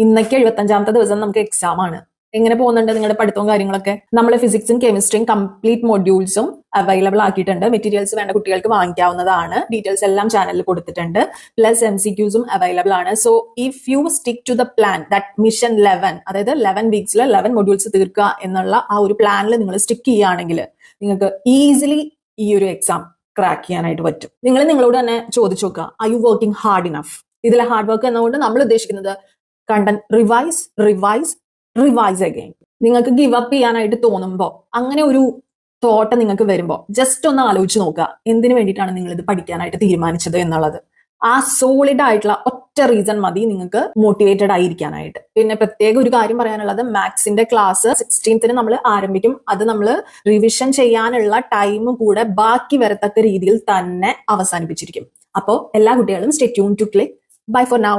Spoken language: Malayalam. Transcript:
ഇന്നൊക്കെ 75ാമത്തെ ദിവസം നമുക്ക് എക്സാം ആണ്. എങ്ങനെ പോകുന്നുണ്ട് നിങ്ങളുടെ പഠിത്തവും കാര്യങ്ങളൊക്കെ? നമ്മൾ ഫിസിക്സും കെമിസ്ട്രിയും കംപ്ലീറ്റ് മൊഡ്യൂൾസും അവൈലബിൾ ആക്കിയിട്ടുണ്ട്. മെറ്റീരിയൽസ് വേണ്ട കുട്ടികൾക്ക് വാങ്ങിക്കാവുന്നതാണ്. ഡീറ്റെയിൽസ് എല്ലാം ചാനലിൽ കൊടുത്തിട്ടുണ്ട്. പ്ലസ് MCQസും അവൈലബിൾ ആണ്. So if you stick to the plan that mission 11, അതായത് 11 വീക്സിൽ 11 മൊഡ്യൂൾസ് തീർക്കുക എന്നുള്ള ആ ഒരു പ്ലാനിൽ നിങ്ങൾ സ്റ്റിക്ക് ചെയ്യുകയാണെങ്കിൽ നിങ്ങൾക്ക് ഈസിലി ഈ ഒരു എക്സാം ക്രാക്ക് ചെയ്യാനായിട്ട് പറ്റും. നിങ്ങൾ നിങ്ങളോട് തന്നെ ചോദിച്ചു നോക്കുക, are you working hard enough? ഇതിലെ ഹാർഡ് വർക്ക് എന്നുകൊണ്ട് നമ്മൾ ഉദ്ദേശിക്കുന്നത് കണ്ടന്റ് റിവൈസ് അഗൈൻ. നിങ്ങൾക്ക് ഗിവ് അപ്പ് ചെയ്യാനായിട്ട് തോന്നുമ്പോൾ, അങ്ങനെ ഒരു തോട്ട് നിങ്ങൾക്ക് വരുമ്പോൾ ജസ്റ്റ് ഒന്ന് ആലോചിച്ച് നോക്കുക, എന്തിനു വേണ്ടിയിട്ടാണ് നിങ്ങൾ ഇത് പഠിക്കാനായിട്ട് തീരുമാനിച്ചത് എന്നുള്ളത്. ആ സോളിഡ് ആയിട്ടുള്ള ഒറ്റ റീസൺ മതി നിങ്ങൾക്ക് മോട്ടിവേറ്റഡ് ആയിരിക്കാനായിട്ട്. പിന്നെ പ്രത്യേക ഒരു കാര്യം പറയാനുള്ളത്, മാത്സിന്റെ ക്ലാസ് 16th നമ്മൾ ആരംഭിക്കും. അത് നമ്മൾ റിവിഷൻ ചെയ്യാനുള്ള ടൈം കൂടെ ബാക്കി വരത്തക്ക രീതിയിൽ തന്നെ അവസാനിപ്പിച്ചിരിക്കും. അപ്പോൾ എല്ലാ കുട്ടികളും stay tune to click. Bye for now.